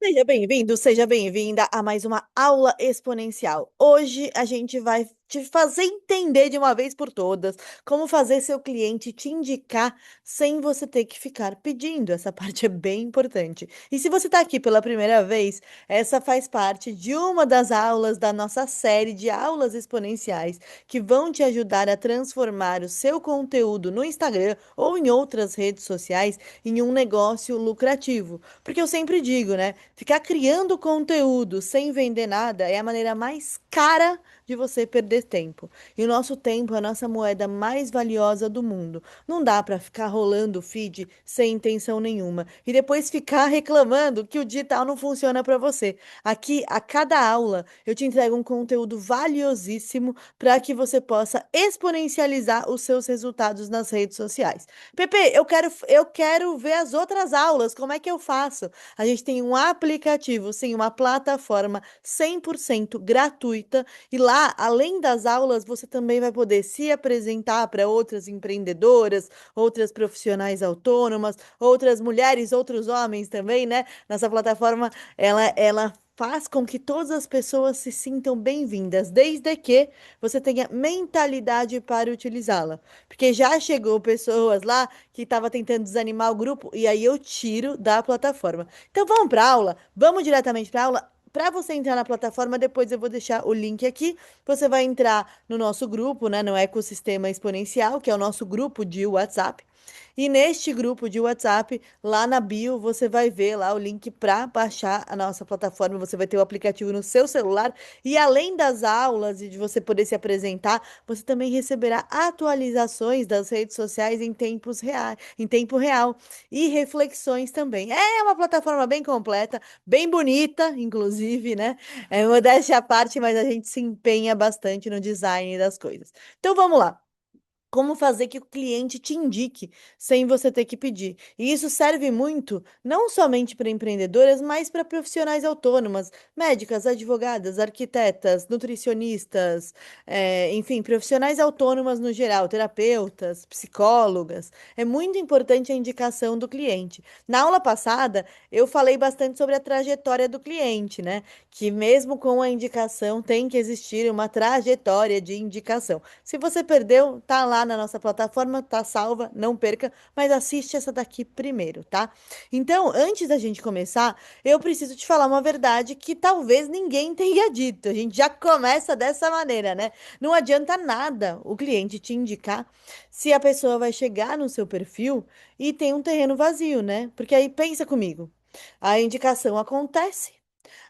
Seja bem-vindo, seja bem-vinda a mais uma aula exponencial. Hoje a gente vai te fazer entender de uma vez por todas como fazer seu cliente te indicar sem você ter que ficar pedindo. Essa parte é bem importante. E se você está aqui pela primeira vez, essa faz parte de uma das aulas da nossa série de aulas exponenciais que vão te ajudar a transformar o seu conteúdo no Instagram ou em outras redes sociais em um negócio lucrativo. Porque eu sempre digo, né? Ficar criando conteúdo sem vender nada é a maneira mais cara de você perder tempo. E o nosso tempo é a nossa moeda mais valiosa do mundo. Não dá para ficar rolando o feed sem intenção nenhuma e depois ficar reclamando que o digital não funciona para você. Aqui, a cada aula, eu te entrego um conteúdo valiosíssimo para que você possa exponencializar os seus resultados nas redes sociais. Pepe, eu quero ver as outras aulas. Como é que eu faço? A gente tem um aplicativo, sim, uma plataforma 100% gratuita. E lá, além das aulas, você também vai poder se apresentar para outras empreendedoras, outras profissionais autônomas, outras mulheres, outros homens também, né? Nossa plataforma, ela faz com que todas as pessoas se sintam bem-vindas, desde que você tenha mentalidade para utilizá-la. Porque já chegou pessoas lá que estavam tentando desanimar o grupo e aí eu tiro da plataforma. Então vamos para aula? Vamos diretamente para aula? Para você entrar na plataforma, depois eu vou deixar o link aqui. Você vai entrar no nosso grupo, né, no Ecossistema Exponencial, que é o nosso grupo de WhatsApp. E neste grupo de WhatsApp, lá na bio, você vai ver lá o link para baixar a nossa plataforma. Você vai ter o aplicativo no seu celular. E além das aulas e de você poder se apresentar, você também receberá atualizações das redes sociais em tempo real e reflexões também. É uma plataforma bem completa, bem bonita, inclusive, né? É modéstia à parte, mas a gente se empenha bastante no design das coisas. Então vamos lá. Como fazer que o cliente te indique sem você ter que pedir. E isso serve muito, não somente para empreendedoras, mas para profissionais autônomas, médicas, advogadas, arquitetas, nutricionistas, enfim, profissionais autônomas no geral, terapeutas, psicólogas. É muito importante a indicação do cliente. Na aula passada, eu falei bastante sobre a trajetória do cliente, né? Que mesmo com a indicação, tem que existir uma trajetória de indicação. Se você perdeu, tá lá na nossa plataforma, tá salva, não perca, mas assiste essa daqui primeiro, tá? Então, antes da gente começar, eu preciso te falar uma verdade que talvez ninguém tenha dito. A gente já começa dessa maneira, né? Não adianta nada o cliente te indicar se a pessoa vai chegar no seu perfil e tem um terreno vazio, né? Porque aí pensa comigo. A indicação acontece.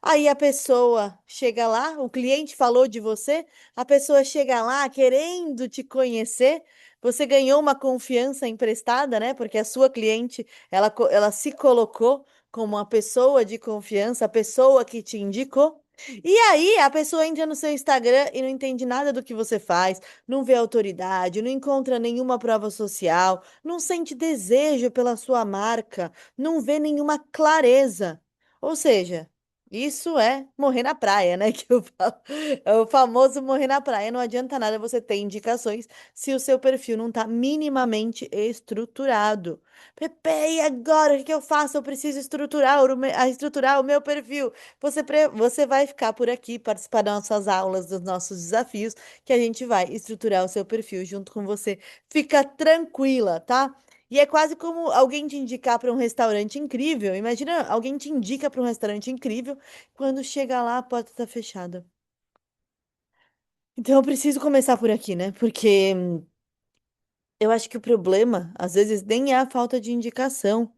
Aí a pessoa chega lá, o cliente falou de você, a pessoa chega lá querendo te conhecer, você ganhou uma confiança emprestada, né? Porque a sua cliente, ela se colocou como uma pessoa de confiança, a pessoa que te indicou. E aí a pessoa entra no seu Instagram e não entende nada do que você faz, não vê autoridade, não encontra nenhuma prova social, não sente desejo pela sua marca, não vê nenhuma clareza. Ou seja, isso é morrer na praia, né? Que eu falo. É o famoso morrer na praia. Não adianta nada você ter indicações se o seu perfil não está minimamente estruturado. Pepe, e agora o que que eu faço? Eu preciso estruturar o meu perfil. Você vai ficar por aqui, participar das nossas aulas, dos nossos desafios, que a gente vai estruturar o seu perfil junto com você. Fica tranquila, tá? E é quase como alguém te indicar para um restaurante incrível. Imagina, alguém te indica para um restaurante incrível, quando chega lá, a porta está fechada. Então eu preciso começar por aqui, né? Porque eu acho que o problema, às vezes, nem é a falta de indicação.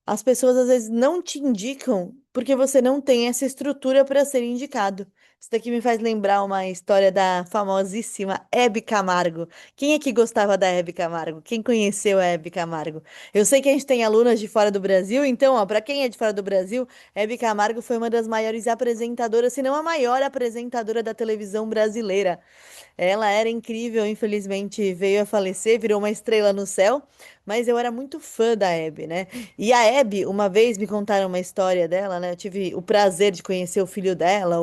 As pessoas às vezes não te indicam porque você não tem essa estrutura para ser indicado. Isso daqui me faz lembrar uma história da famosíssima Hebe Camargo. Quem é que gostava da Hebe Camargo? Quem conheceu a Hebe Camargo? Eu sei que a gente tem alunas de fora do Brasil, então, ó, para quem é de fora do Brasil, Hebe Camargo foi uma das maiores apresentadoras, se não a maior apresentadora da televisão brasileira. Ela era incrível, infelizmente veio a falecer, virou uma estrela no céu, mas eu era muito fã da Abby, né? E a Abby, uma vez me contaram uma história dela, né? Eu tive o prazer de conhecer o filho dela,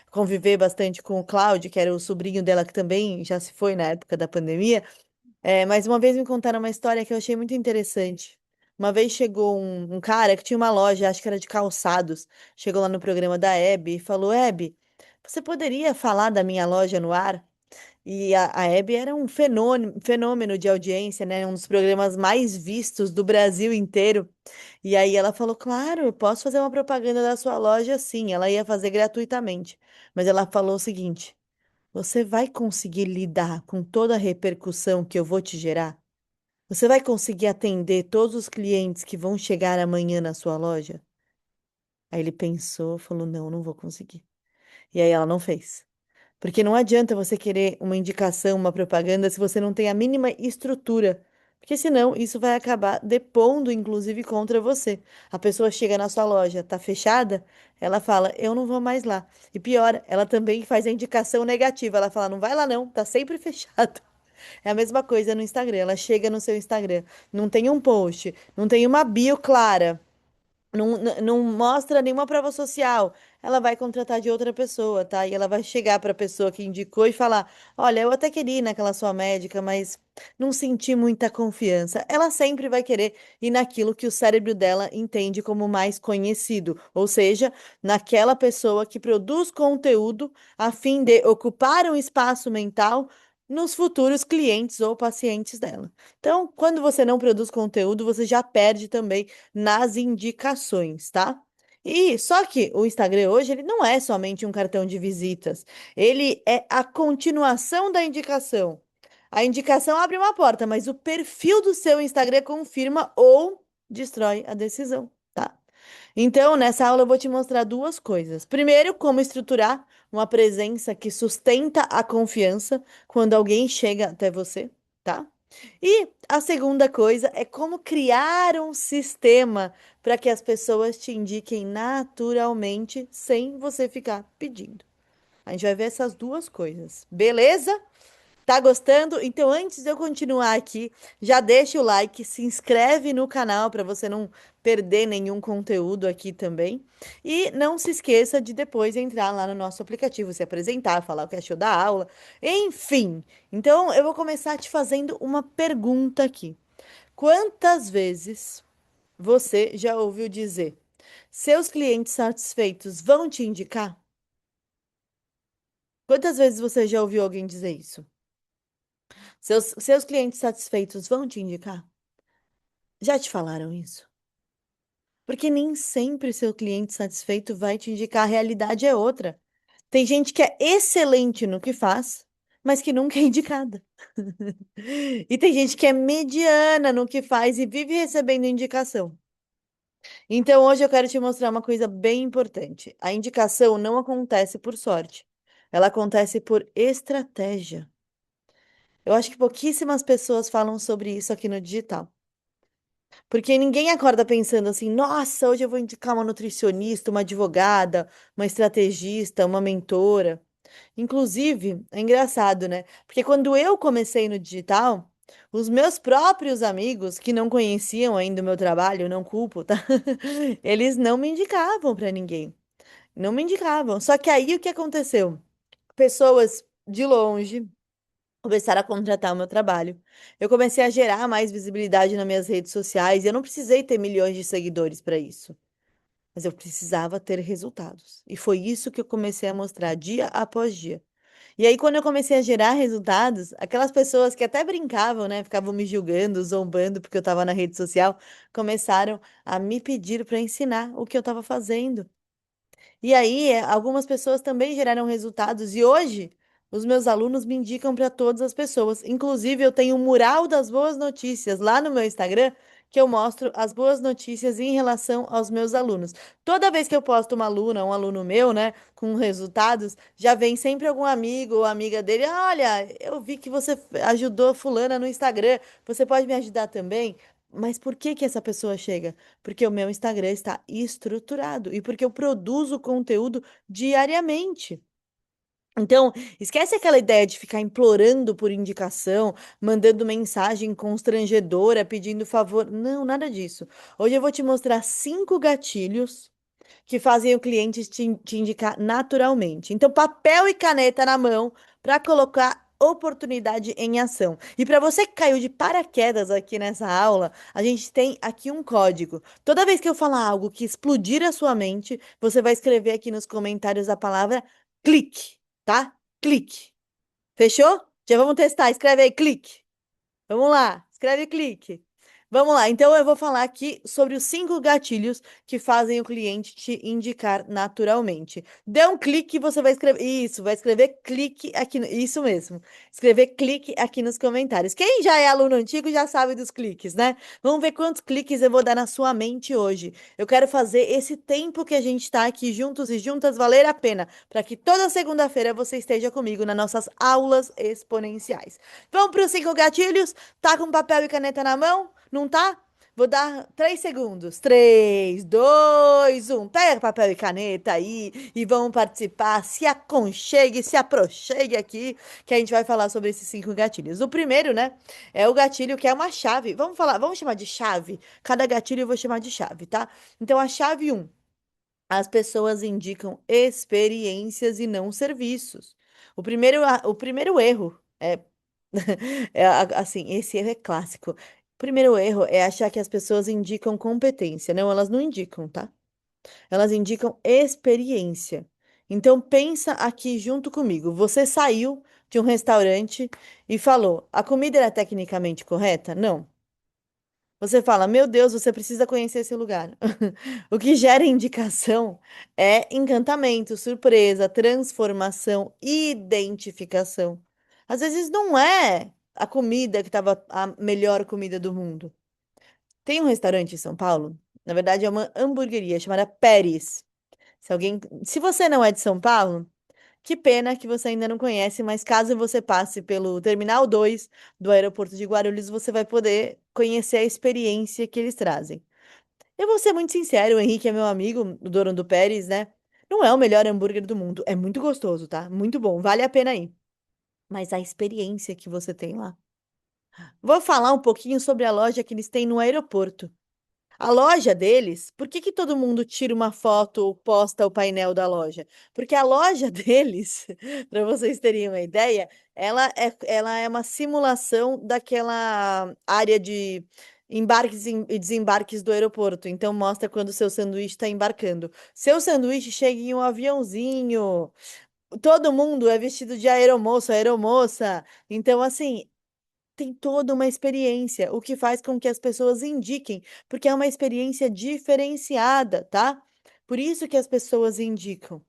conviver bastante com o Cláudio, que era o sobrinho dela, que também já se foi na época da pandemia. Mas uma vez me contaram uma história que eu achei muito interessante. Uma vez chegou um cara que tinha uma loja, acho que era de calçados, chegou lá no programa da Hebe e falou: Hebe, você poderia falar da minha loja no ar? E a Hebe era um fenômeno de audiência, né? Um dos programas mais vistos do Brasil inteiro. E aí ela falou: Claro, eu posso fazer uma propaganda da sua loja, sim. Ela ia fazer gratuitamente. Mas ela falou o seguinte: Você vai conseguir lidar com toda a repercussão que eu vou te gerar? Você vai conseguir atender todos os clientes que vão chegar amanhã na sua loja? Aí ele pensou, falou: Não, não vou conseguir. E aí ela não fez. Porque não adianta você querer uma indicação, uma propaganda, se você não tem a mínima estrutura. Porque senão isso vai acabar depondo, inclusive, contra você. A pessoa chega na sua loja, tá fechada, ela fala, eu não vou mais lá. E pior, ela também faz a indicação negativa. Ela fala, não vai lá não, tá sempre fechado. É a mesma coisa no Instagram. Ela chega no seu Instagram, não tem um post, não tem uma bio clara. Não mostra nenhuma prova social. Ela vai contratar de outra pessoa, tá? E ela vai chegar para a pessoa que indicou e falar: Olha, eu até queria ir naquela sua médica, mas não senti muita confiança. Ela sempre vai querer ir naquilo que o cérebro dela entende como mais conhecido, ou seja, naquela pessoa que produz conteúdo a fim de ocupar um espaço mental nos futuros clientes ou pacientes dela. Então, quando você não produz conteúdo, você já perde também nas indicações, tá? E só que o Instagram hoje ele não é somente um cartão de visitas, ele é a continuação da indicação. A indicação abre uma porta, mas o perfil do seu Instagram confirma ou destrói a decisão, tá? Então, nessa aula eu vou te mostrar duas coisas. Primeiro, como estruturar uma presença que sustenta a confiança quando alguém chega até você, tá? E a segunda coisa é como criar um sistema para que as pessoas te indiquem naturalmente sem você ficar pedindo. A gente vai ver essas duas coisas, beleza? Tá gostando? Então, antes de eu continuar aqui, já deixa o like, se inscreve no canal para você não perder nenhum conteúdo aqui também. E não se esqueça de depois entrar lá no nosso aplicativo, se apresentar, falar o que achou da aula, enfim. Então, eu vou começar te fazendo uma pergunta aqui. Quantas vezes você já ouviu dizer: seus clientes satisfeitos vão te indicar? Quantas vezes você já ouviu alguém dizer isso? Seus clientes satisfeitos vão te indicar? Já te falaram isso? Porque nem sempre seu cliente satisfeito vai te indicar, a realidade é outra. Tem gente que é excelente no que faz, mas que nunca é indicada. E tem gente que é mediana no que faz e vive recebendo indicação. Então, hoje eu quero te mostrar uma coisa bem importante. A indicação não acontece por sorte, ela acontece por estratégia. Eu acho que pouquíssimas pessoas falam sobre isso aqui no digital. Porque ninguém acorda pensando assim, nossa, hoje eu vou indicar uma nutricionista, uma advogada, uma estrategista, uma mentora. Inclusive, é engraçado, né? Porque quando eu comecei no digital, os meus próprios amigos, que não conheciam ainda o meu trabalho, não culpo, tá? Eles não me indicavam para ninguém. Não me indicavam. Só que aí o que aconteceu? Pessoas de longe começaram a contratar o meu trabalho. Eu comecei a gerar mais visibilidade nas minhas redes sociais. E eu não precisei ter milhões de seguidores para isso, mas eu precisava ter resultados. E foi isso que eu comecei a mostrar dia após dia. E aí, quando eu comecei a gerar resultados, aquelas pessoas que até brincavam, né, ficavam me julgando, zombando porque eu estava na rede social, começaram a me pedir para ensinar o que eu estava fazendo. E aí, algumas pessoas também geraram resultados e hoje os meus alunos me indicam para todas as pessoas. Inclusive, eu tenho um mural das boas notícias lá no meu Instagram que eu mostro as boas notícias em relação aos meus alunos. Toda vez que eu posto uma aluna, um aluno meu, né, com resultados, já vem sempre algum amigo ou amiga dele, olha, eu vi que você ajudou fulana no Instagram, você pode me ajudar também? Mas por que que essa pessoa chega? Porque o meu Instagram está estruturado e porque eu produzo conteúdo diariamente. Então, esquece aquela ideia de ficar implorando por indicação, mandando mensagem constrangedora, pedindo favor. Não, nada disso. Hoje eu vou te mostrar 5 gatilhos que fazem o cliente te indicar naturalmente. Então, papel e caneta na mão para colocar oportunidade em ação. E para você que caiu de paraquedas aqui nessa aula, a gente tem aqui um código. Toda vez que eu falar algo que explodir a sua mente, você vai escrever aqui nos comentários a palavra clique, tá? Clique. Fechou? Já vamos testar. Escreve aí, clique. Vamos lá, escreve clique. Vamos lá, então eu vou falar aqui sobre os 5 gatilhos que fazem o cliente te indicar naturalmente. Dê um clique e você vai escrever. Isso, vai escrever clique aqui. Isso mesmo. Escrever clique aqui nos comentários. Quem já é aluno antigo já sabe dos cliques, né? Vamos ver quantos cliques eu vou dar na sua mente hoje. Eu quero fazer esse tempo que a gente está aqui juntos e juntas valer a pena, para que toda segunda-feira você esteja comigo nas nossas aulas exponenciais. Vamos para os 5 gatilhos? Tá com papel e caneta na mão? Não tá? Vou dar 3 segundos. 3, 2, 1. Pega papel e caneta aí e vamos participar. Se aconchegue, se aproxegue aqui, que a gente vai falar sobre esses 5 gatilhos. O primeiro, né, é o gatilho que é uma chave. Vamos falar, vamos chamar de chave. Cada gatilho eu vou chamar de chave, tá? Então, a chave um: as pessoas indicam experiências e não serviços. O primeiro erro é assim, esse erro é clássico. O primeiro erro é achar que as pessoas indicam competência. Não, elas não indicam, tá? Elas indicam experiência. Então pensa aqui junto comigo. Você saiu de um restaurante e falou: "A comida era tecnicamente correta?" Não. Você fala: "Meu Deus, você precisa conhecer esse lugar." O que gera indicação é encantamento, surpresa, transformação, identificação. Às vezes não é a comida que estava a melhor comida do mundo. Tem um restaurante em São Paulo, na verdade é uma hamburgueria chamada Pérez. Se você não é de São Paulo, que pena que você ainda não conhece, mas caso você passe pelo Terminal 2 do aeroporto de Guarulhos, você vai poder conhecer a experiência que eles trazem. Eu vou ser muito sincero, o Henrique é meu amigo, o dono do Pérez, né? Não é o melhor hambúrguer do mundo. É muito gostoso, tá? Muito bom, vale a pena ir. Mas a experiência que você tem lá. Vou falar um pouquinho sobre a loja que eles têm no aeroporto. A loja deles, por que que todo mundo tira uma foto ou posta o painel da loja? Porque a loja deles, para vocês terem uma ideia, ela é uma simulação daquela área de embarques e desembarques do aeroporto. Então mostra quando o seu sanduíche está embarcando. Seu sanduíche chega em um aviãozinho. Todo mundo é vestido de aeromoço, aeromoça. Então, assim, tem toda uma experiência, o que faz com que as pessoas indiquem, porque é uma experiência diferenciada, tá? Por isso que as pessoas indicam.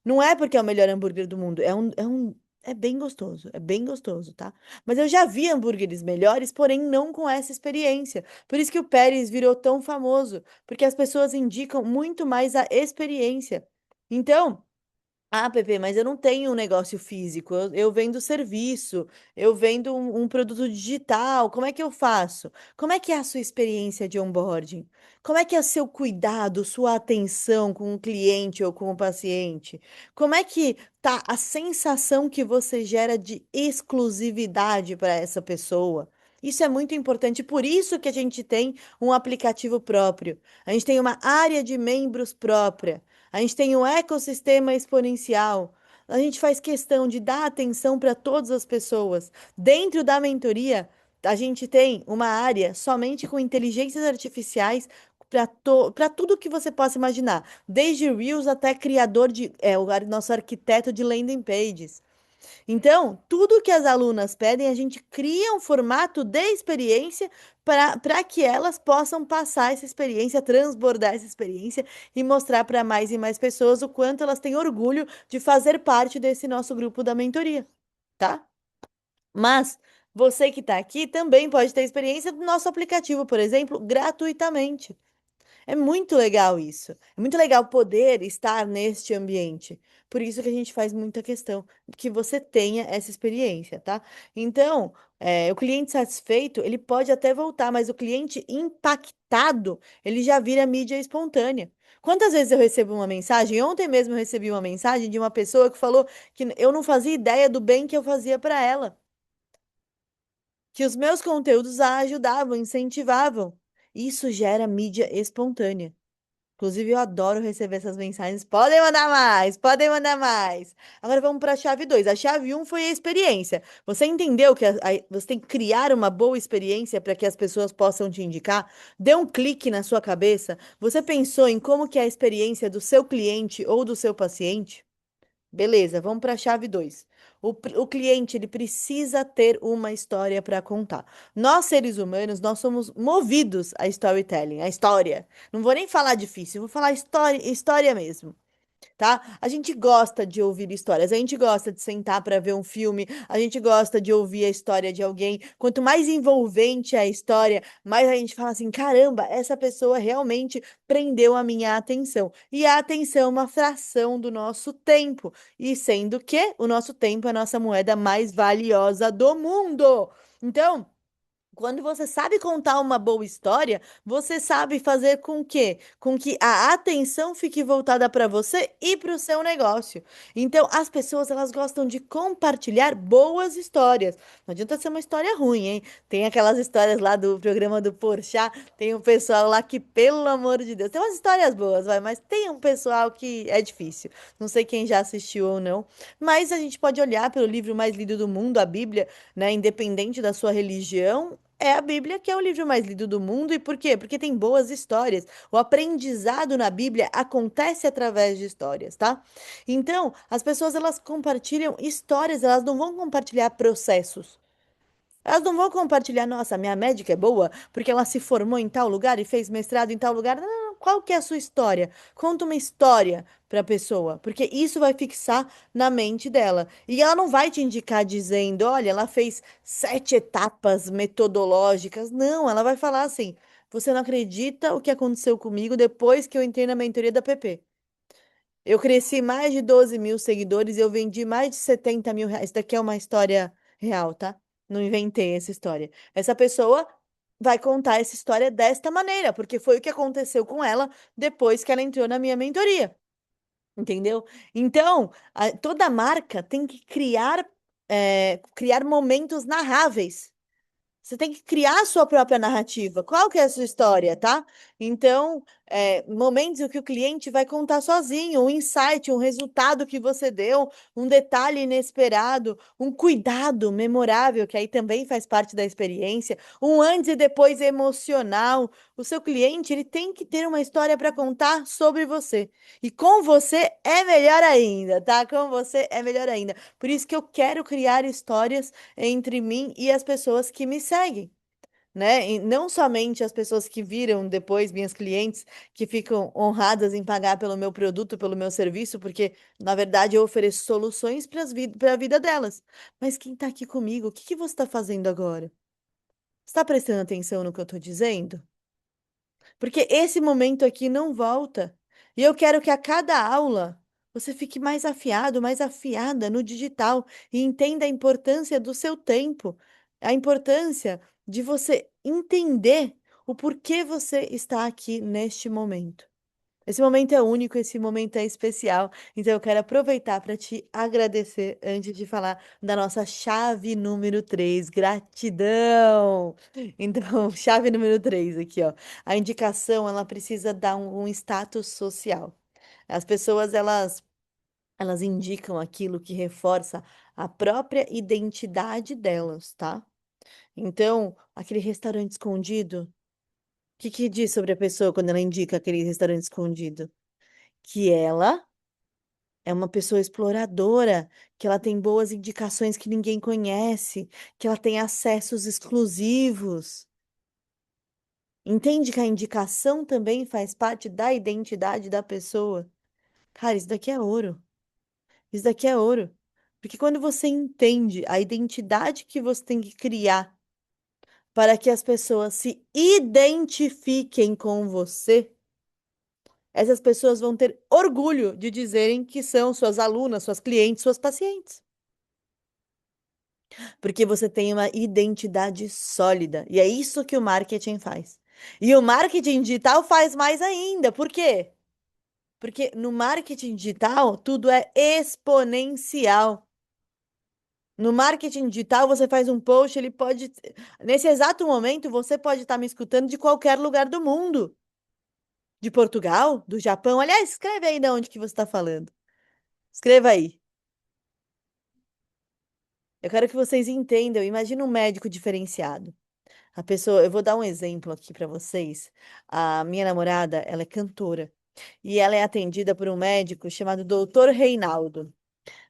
Não é porque é o melhor hambúrguer do mundo, é bem gostoso, tá? Mas eu já vi hambúrgueres melhores, porém não com essa experiência. Por isso que o Pérez virou tão famoso, porque as pessoas indicam muito mais a experiência. Então, ah, Pepe, mas eu não tenho um negócio físico, eu vendo serviço, eu vendo um produto digital, como é que eu faço? Como é que é a sua experiência de onboarding? Como é que é o seu cuidado, sua atenção com o cliente ou com o paciente? Como é que tá a sensação que você gera de exclusividade para essa pessoa? Isso é muito importante, por isso que a gente tem um aplicativo próprio, a gente tem uma área de membros própria. A gente tem um ecossistema exponencial. A gente faz questão de dar atenção para todas as pessoas. Dentro da mentoria, a gente tem uma área somente com inteligências artificiais para tudo que você possa imaginar, desde Reels até criador o nosso arquiteto de landing pages. Então, tudo que as alunas pedem, a gente cria um formato de experiência para que elas possam passar essa experiência, transbordar essa experiência e mostrar para mais e mais pessoas o quanto elas têm orgulho de fazer parte desse nosso grupo da mentoria, tá? Mas você que está aqui também pode ter experiência do nosso aplicativo, por exemplo, gratuitamente. É muito legal isso. É muito legal poder estar neste ambiente. Por isso que a gente faz muita questão que você tenha essa experiência, tá? Então, o cliente satisfeito, ele pode até voltar, mas o cliente impactado, ele já vira mídia espontânea. Quantas vezes eu recebo uma mensagem? Ontem mesmo eu recebi uma mensagem de uma pessoa que falou que eu não fazia ideia do bem que eu fazia para ela, que os meus conteúdos a ajudavam, incentivavam. Isso gera mídia espontânea. Inclusive, eu adoro receber essas mensagens. Podem mandar mais, podem mandar mais. Agora vamos para a chave 2. A chave um foi a experiência. Você entendeu que você tem que criar uma boa experiência para que as pessoas possam te indicar? Dê um clique na sua cabeça. Você pensou em como que é a experiência do seu cliente ou do seu paciente? Beleza, vamos para a chave 2. O cliente, ele precisa ter uma história para contar. Nós, seres humanos, nós somos movidos a storytelling, a história. Não vou nem falar difícil, vou falar história, história mesmo, tá? A gente gosta de ouvir histórias, a gente gosta de sentar para ver um filme, a gente gosta de ouvir a história de alguém. Quanto mais envolvente é a história, mais a gente fala assim: caramba, essa pessoa realmente prendeu a minha atenção. E a atenção é uma fração do nosso tempo, e sendo que o nosso tempo é a nossa moeda mais valiosa do mundo. Então, quando você sabe contar uma boa história, você sabe fazer com que a atenção fique voltada para você e para o seu negócio. Então, as pessoas elas gostam de compartilhar boas histórias. Não adianta ser uma história ruim, hein? Tem aquelas histórias lá do programa do Porchat, tem um pessoal lá que, pelo amor de Deus, tem umas histórias boas, vai, mas tem um pessoal que é difícil. Não sei quem já assistiu ou não, mas a gente pode olhar pelo livro mais lido do mundo, a Bíblia, né? Independente da sua religião. É a Bíblia que é o livro mais lido do mundo. E por quê? Porque tem boas histórias. O aprendizado na Bíblia acontece através de histórias, tá? Então, as pessoas elas compartilham histórias, elas não vão compartilhar processos. Elas não vão compartilhar, nossa, minha médica é boa porque ela se formou em tal lugar e fez mestrado em tal lugar. Não, não, não. Qual que é a sua história? Conta uma história para a pessoa, porque isso vai fixar na mente dela. E ela não vai te indicar dizendo, olha, ela fez 7 etapas metodológicas. Não, ela vai falar assim: você não acredita o que aconteceu comigo depois que eu entrei na mentoria da PP. Eu cresci mais de 12 mil seguidores e eu vendi mais de 70 mil reais. Isso daqui é uma história real, tá? Não inventei essa história. Essa pessoa vai contar essa história desta maneira, porque foi o que aconteceu com ela depois que ela entrou na minha mentoria. Entendeu? Então, toda marca tem que criar momentos narráveis. Você tem que criar a sua própria narrativa. Qual que é a sua história, tá? Então, momentos em que o cliente vai contar sozinho, um insight, um resultado que você deu, um detalhe inesperado, um cuidado memorável, que aí também faz parte da experiência, um antes e depois emocional. O seu cliente, ele tem que ter uma história para contar sobre você. E com você é melhor ainda, tá? Com você é melhor ainda. Por isso que eu quero criar histórias entre mim e as pessoas que me seguem, né? E não somente as pessoas que viram depois, minhas clientes, que ficam honradas em pagar pelo meu produto, pelo meu serviço, porque, na verdade, eu ofereço soluções para a vida delas. Mas quem está aqui comigo, o que que você está fazendo agora? Está prestando atenção no que eu estou dizendo? Porque esse momento aqui não volta. E eu quero que a cada aula você fique mais afiado, mais afiada no digital e entenda a importância do seu tempo, a importância de você entender o porquê você está aqui neste momento. Esse momento é único, esse momento é especial. Então, eu quero aproveitar para te agradecer antes de falar da nossa chave número 3, gratidão. Então, chave número 3 aqui, ó. A indicação, ela precisa dar um status social. As pessoas, elas indicam aquilo que reforça a própria identidade delas, tá? Então, aquele restaurante escondido, o que que diz sobre a pessoa quando ela indica aquele restaurante escondido? Que ela é uma pessoa exploradora, que ela tem boas indicações que ninguém conhece, que ela tem acessos exclusivos. Entende que a indicação também faz parte da identidade da pessoa? Cara, isso daqui é ouro. Isso daqui é ouro. Porque quando você entende a identidade que você tem que criar para que as pessoas se identifiquem com você, essas pessoas vão ter orgulho de dizerem que são suas alunas, suas clientes, suas pacientes. Porque você tem uma identidade sólida. E é isso que o marketing faz. E o marketing digital faz mais ainda. Por quê? Porque no marketing digital tudo é exponencial. No marketing digital, você faz um post, ele pode. Nesse exato momento, você pode estar me escutando de qualquer lugar do mundo. De Portugal? Do Japão? Aliás, escreve aí de onde que você está falando. Escreva aí. Eu quero que vocês entendam. Imagina um médico diferenciado. A pessoa, eu vou dar um exemplo aqui para vocês. A minha namorada, ela é cantora e ela é atendida por um médico chamado Doutor Reinaldo.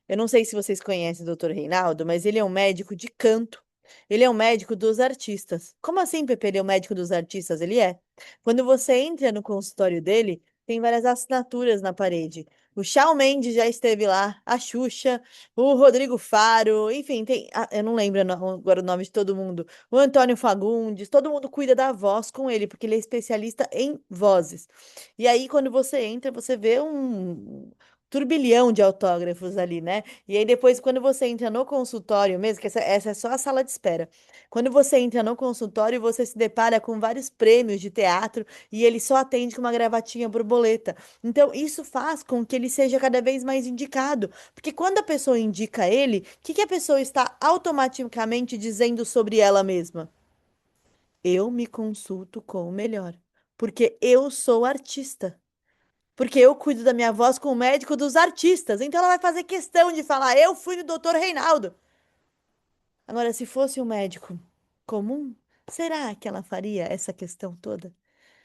Eu não sei se vocês conhecem o Dr. Reinaldo, mas ele é um médico de canto. Ele é um médico dos artistas. Como assim, Pepe? Ele é um médico dos artistas? Ele é. Quando você entra no consultório dele, tem várias assinaturas na parede. O Shawn Mendes já esteve lá, a Xuxa, o Rodrigo Faro, enfim, tem, eu não lembro agora o nome de todo mundo. O Antônio Fagundes, todo mundo cuida da voz com ele, porque ele é especialista em vozes. E aí, quando você entra, você vê um turbilhão de autógrafos ali, né? E aí depois, quando você entra no consultório mesmo, que essa é só a sala de espera. Quando você entra no consultório, você se depara com vários prêmios de teatro e ele só atende com uma gravatinha borboleta. Então, isso faz com que ele seja cada vez mais indicado. Porque quando a pessoa indica ele, o que que a pessoa está automaticamente dizendo sobre ela mesma? Eu me consulto com o melhor. Porque eu sou artista. Porque eu cuido da minha voz com o médico dos artistas. Então ela vai fazer questão de falar: eu fui no doutor Reinaldo. Agora, se fosse um médico comum, será que ela faria essa questão toda?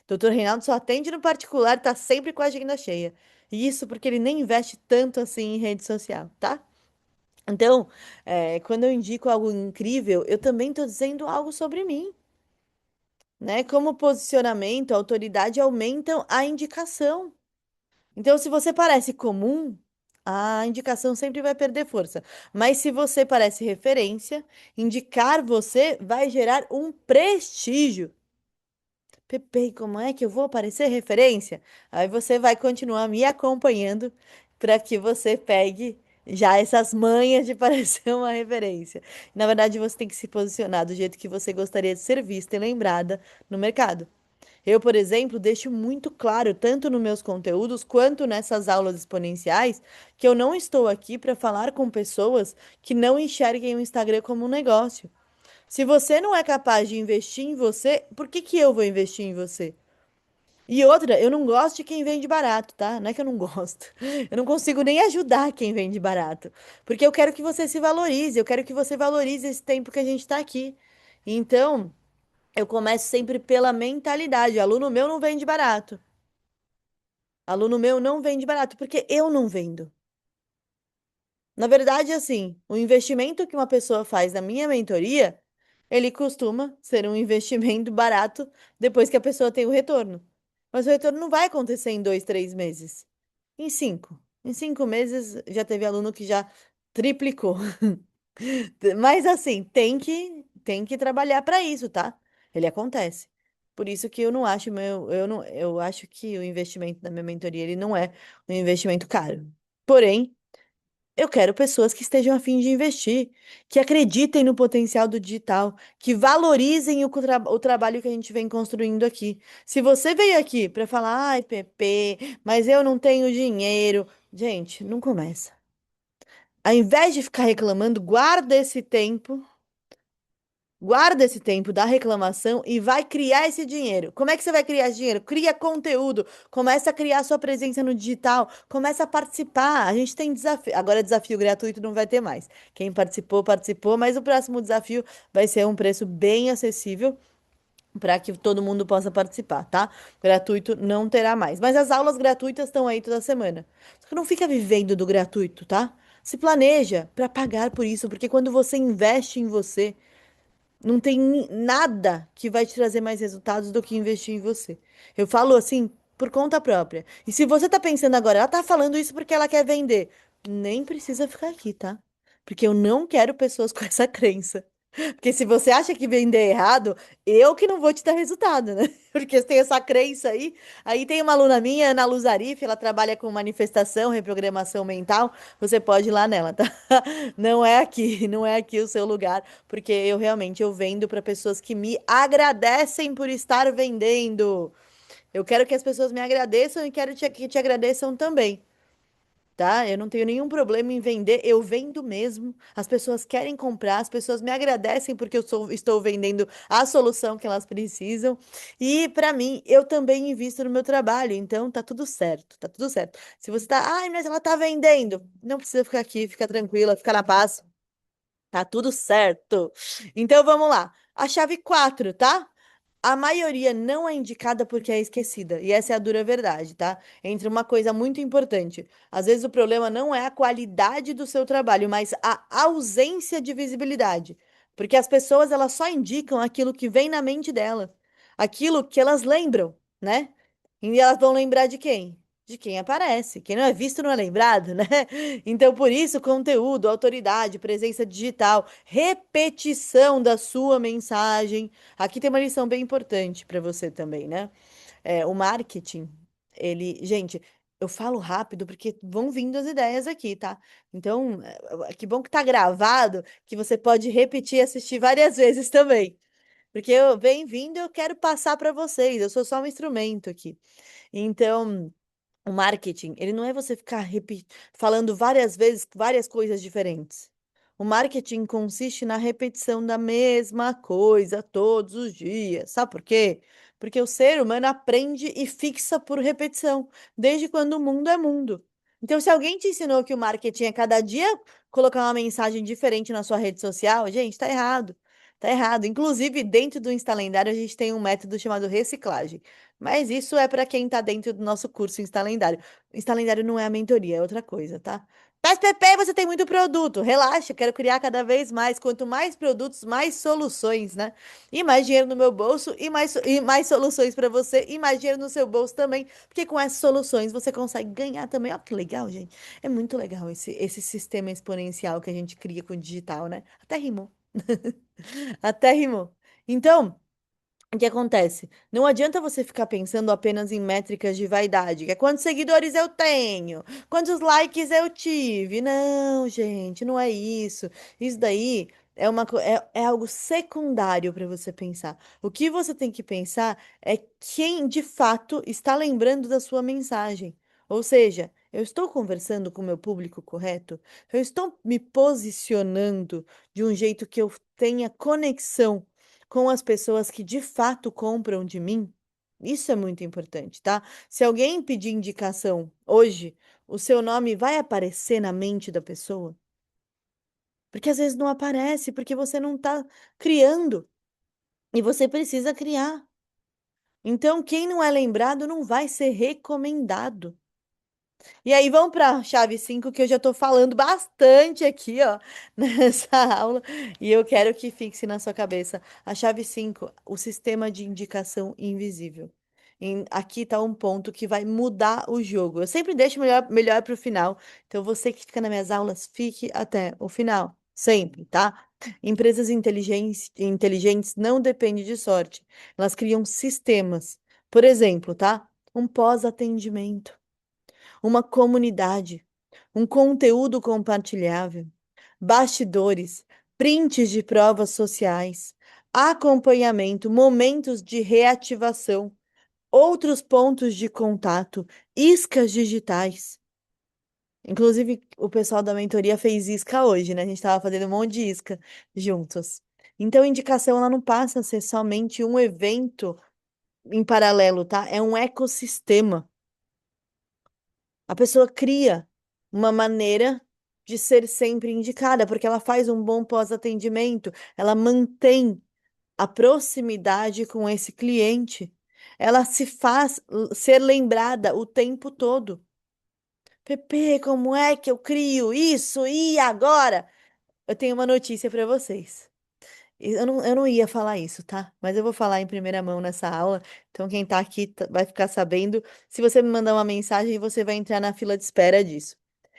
Doutor Reinaldo só atende no particular, tá sempre com a agenda cheia. E isso porque ele nem investe tanto assim em rede social, tá? Então, quando eu indico algo incrível, eu também estou dizendo algo sobre mim, né? Como posicionamento, autoridade aumentam a indicação. Então, se você parece comum, a indicação sempre vai perder força. Mas se você parece referência, indicar você vai gerar um prestígio. Pepe, como é que eu vou aparecer referência? Aí você vai continuar me acompanhando para que você pegue já essas manhas de parecer uma referência. Na verdade, você tem que se posicionar do jeito que você gostaria de ser vista e lembrada no mercado. Eu, por exemplo, deixo muito claro, tanto nos meus conteúdos quanto nessas aulas exponenciais, que eu não estou aqui para falar com pessoas que não enxerguem o Instagram como um negócio. Se você não é capaz de investir em você, por que que eu vou investir em você? E outra, eu não gosto de quem vende barato, tá? Não é que eu não gosto. Eu não consigo nem ajudar quem vende barato. Porque eu quero que você se valorize, eu quero que você valorize esse tempo que a gente está aqui. Então, eu começo sempre pela mentalidade. Aluno meu não vende barato. Aluno meu não vende barato, porque eu não vendo. Na verdade, assim, o investimento que uma pessoa faz na minha mentoria, ele costuma ser um investimento barato depois que a pessoa tem o retorno. Mas o retorno não vai acontecer em 2, 3 meses. Em 5. Em 5 meses já teve aluno que já triplicou. Mas assim, tem que trabalhar para isso, tá? Ele acontece. Por isso que eu não acho eu não, eu acho que o investimento da minha mentoria ele não é um investimento caro. Porém, eu quero pessoas que estejam a fim de investir, que acreditem no potencial do digital, que valorizem o trabalho que a gente vem construindo aqui. Se você veio aqui para falar, ai, Pepe, mas eu não tenho dinheiro, gente, não começa. Ao invés de ficar reclamando, guarda esse tempo da reclamação e vai criar esse dinheiro. Como é que você vai criar esse dinheiro? Cria conteúdo, começa a criar sua presença no digital, começa a participar. A gente tem desafio. Agora, desafio gratuito não vai ter mais. Quem participou, participou, mas o próximo desafio vai ser um preço bem acessível para que todo mundo possa participar, tá? Gratuito não terá mais. Mas as aulas gratuitas estão aí toda semana. Só que não fica vivendo do gratuito, tá? Se planeja para pagar por isso, porque quando você investe em você, não tem nada que vai te trazer mais resultados do que investir em você. Eu falo assim por conta própria. E se você tá pensando agora, ela tá falando isso porque ela quer vender, nem precisa ficar aqui, tá? Porque eu não quero pessoas com essa crença. Porque se você acha que vender é errado, eu que não vou te dar resultado, né? Porque você tem essa crença aí. Aí tem uma aluna minha, Ana Luz Arif, ela trabalha com manifestação, reprogramação mental. Você pode ir lá nela, tá? Não é aqui, não é aqui o seu lugar, porque eu vendo para pessoas que me agradecem por estar vendendo. Eu quero que as pessoas me agradeçam e quero que te agradeçam também. tá? Eu não tenho nenhum problema em vender, eu vendo mesmo. As pessoas querem comprar, as pessoas me agradecem porque estou vendendo a solução que elas precisam. E para mim, eu também invisto no meu trabalho, então tá tudo certo, tá tudo certo. Se você tá, ai, mas ela tá vendendo, não precisa ficar aqui, fica tranquila, fica na paz. Tá tudo certo. Então vamos lá. A chave 4, tá? A maioria não é indicada porque é esquecida. E essa é a dura verdade, tá? Entre uma coisa muito importante. Às vezes o problema não é a qualidade do seu trabalho, mas a ausência de visibilidade. Porque as pessoas elas só indicam aquilo que vem na mente dela, aquilo que elas lembram, né? E elas vão lembrar de quem? De quem aparece. Quem não é visto não é lembrado, né? Então, por isso, conteúdo, autoridade, presença digital, repetição da sua mensagem. Aqui tem uma lição bem importante para você também, né? O marketing, ele, gente, eu falo rápido porque vão vindo as ideias aqui, tá? Então, que bom que tá gravado, que você pode repetir e assistir várias vezes também. Porque eu venho vindo, eu quero passar para vocês. Eu sou só um instrumento aqui. Então, o marketing, ele não é você ficar falando várias vezes várias coisas diferentes. O marketing consiste na repetição da mesma coisa todos os dias. Sabe por quê? Porque o ser humano aprende e fixa por repetição, desde quando o mundo é mundo. Então, se alguém te ensinou que o marketing é cada dia colocar uma mensagem diferente na sua rede social, gente, tá errado. Tá errado. Inclusive, dentro do Insta Lendário, a gente tem um método chamado reciclagem. Mas isso é para quem está dentro do nosso curso Insta Lendário. Insta Lendário não é a mentoria, é outra coisa, tá? Mas, Pepe, você tem muito produto. Relaxa, quero criar cada vez mais. Quanto mais produtos, mais soluções, né? E mais dinheiro no meu bolso, e mais soluções para você, e mais dinheiro no seu bolso também. Porque com essas soluções você consegue ganhar também. Olha que legal, gente. É muito legal esse sistema exponencial que a gente cria com o digital, né? Até rimou. Até rimou. Então. O que acontece? Não adianta você ficar pensando apenas em métricas de vaidade, que é quantos seguidores eu tenho, quantos likes eu tive. Não, gente, não é isso. Isso daí é algo secundário para você pensar. O que você tem que pensar é quem de fato está lembrando da sua mensagem. Ou seja, eu estou conversando com o meu público correto? Eu estou me posicionando de um jeito que eu tenha conexão com as pessoas que de fato compram de mim, isso é muito importante, tá? Se alguém pedir indicação hoje, o seu nome vai aparecer na mente da pessoa? Porque às vezes não aparece, porque você não está criando e você precisa criar. Então, quem não é lembrado não vai ser recomendado. E aí, vamos para a chave 5 que eu já estou falando bastante aqui, ó, nessa aula, e eu quero que fixe na sua cabeça. A chave 5, o sistema de indicação invisível. Aqui está um ponto que vai mudar o jogo. Eu sempre deixo melhor para o final. Então, você que fica nas minhas aulas, fique até o final. Sempre, tá? Empresas inteligentes não dependem de sorte. Elas criam sistemas. Por exemplo, tá? Um pós-atendimento, uma comunidade, um conteúdo compartilhável, bastidores, prints de provas sociais, acompanhamento, momentos de reativação, outros pontos de contato, iscas digitais. Inclusive, o pessoal da mentoria fez isca hoje, né? A gente estava fazendo um monte de isca juntos. Então, indicação ela não passa a ser somente um evento em paralelo, tá? É um ecossistema. A pessoa cria uma maneira de ser sempre indicada, porque ela faz um bom pós-atendimento, ela mantém a proximidade com esse cliente, ela se faz ser lembrada o tempo todo. Pepe, como é que eu crio isso? E agora? Eu tenho uma notícia para vocês. Eu não ia falar isso, tá? Mas eu vou falar em primeira mão nessa aula. Então, quem tá aqui vai ficar sabendo. Se você me mandar uma mensagem, você vai entrar na fila de espera disso.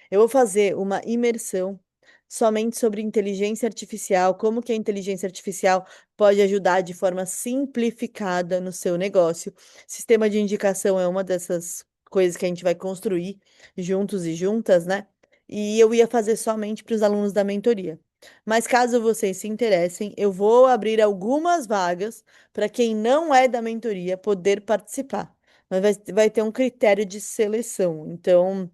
Eu vou fazer uma imersão somente sobre inteligência artificial, como que a inteligência artificial pode ajudar de forma simplificada no seu negócio. Sistema de indicação é uma dessas coisas que a gente vai construir juntos e juntas, né? E eu ia fazer somente para os alunos da mentoria. Mas caso vocês se interessem, eu vou abrir algumas vagas para quem não é da mentoria poder participar. Mas vai ter um critério de seleção. Então,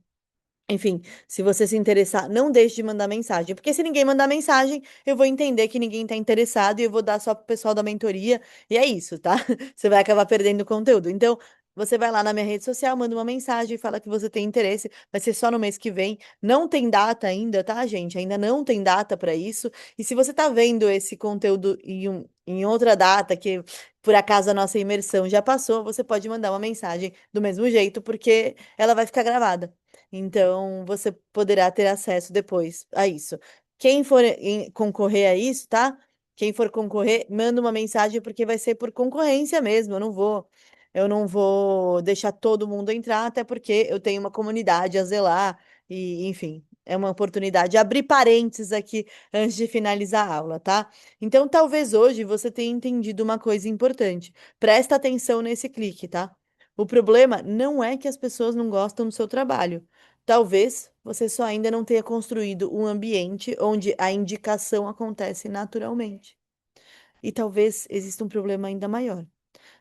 Enfim, se você se interessar, não deixe de mandar mensagem, porque se ninguém mandar mensagem, eu vou entender que ninguém está interessado e eu vou dar só pro pessoal da mentoria, e é isso, tá? Você vai acabar perdendo o conteúdo. Então, você vai lá na minha rede social, manda uma mensagem, fala que você tem interesse, vai ser só no mês que vem. Não tem data ainda, tá, gente? Ainda não tem data para isso. E se você tá vendo esse conteúdo em outra data, que por acaso a nossa imersão já passou, você pode mandar uma mensagem do mesmo jeito, porque ela vai ficar gravada. Então, você poderá ter acesso depois a isso. Quem for concorrer a isso, tá? Quem for concorrer, manda uma mensagem porque vai ser por concorrência mesmo. Eu não vou deixar todo mundo entrar, até porque eu tenho uma comunidade a zelar e, enfim, é uma oportunidade. Abrir parênteses aqui antes de finalizar a aula, tá? Então, talvez hoje você tenha entendido uma coisa importante. Presta atenção nesse clique, tá? O problema não é que as pessoas não gostam do seu trabalho. Talvez você só ainda não tenha construído um ambiente onde a indicação acontece naturalmente. E talvez exista um problema ainda maior.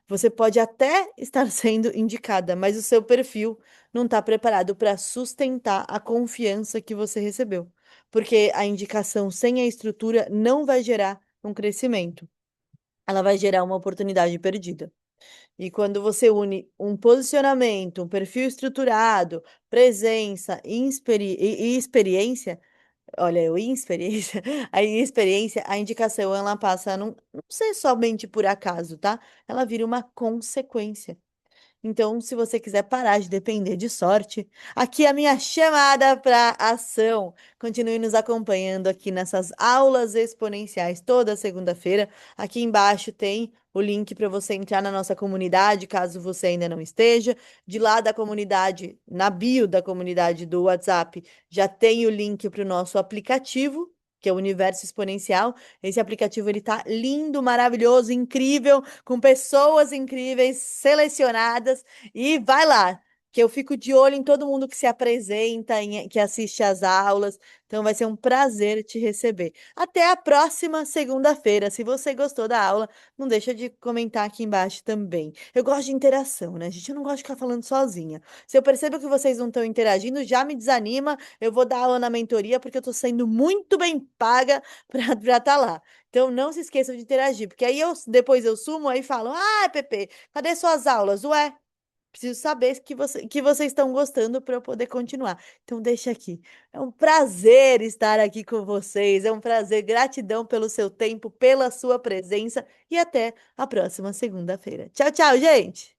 Você pode até estar sendo indicada, mas o seu perfil não está preparado para sustentar a confiança que você recebeu. Porque a indicação sem a estrutura não vai gerar um crescimento, ela vai gerar uma oportunidade perdida. E quando você une um posicionamento, um perfil estruturado, presença e experiência, olha, eu experiência, a experiência, a indicação, ela passa a não ser somente por acaso, tá? Ela vira uma consequência. Então, se você quiser parar de depender de sorte, aqui é a minha chamada para ação. Continue nos acompanhando aqui nessas aulas exponenciais toda segunda-feira. Aqui embaixo tem o link para você entrar na nossa comunidade, caso você ainda não esteja. De lá da comunidade, na bio da comunidade do WhatsApp, já tem o link para o nosso aplicativo, que é o Universo Exponencial. Esse aplicativo ele tá lindo, maravilhoso, incrível, com pessoas incríveis, selecionadas. E vai lá, que eu fico de olho em todo mundo que se apresenta, que assiste às aulas. Então vai ser um prazer te receber. Até a próxima segunda-feira. Se você gostou da aula, não deixa de comentar aqui embaixo também. Eu gosto de interação, né, gente? Eu não gosto de ficar falando sozinha. Se eu percebo que vocês não estão interagindo, já me desanima. Eu vou dar aula na mentoria porque eu estou sendo muito bem paga para estar lá. Então não se esqueçam de interagir, porque aí depois eu sumo aí falam: "Ah, Pepe, cadê suas aulas?" Ué, preciso saber que vocês estão gostando para eu poder continuar. Então deixa aqui. É um prazer estar aqui com vocês. É um prazer. Gratidão pelo seu tempo, pela sua presença e até a próxima segunda-feira. Tchau, tchau, gente.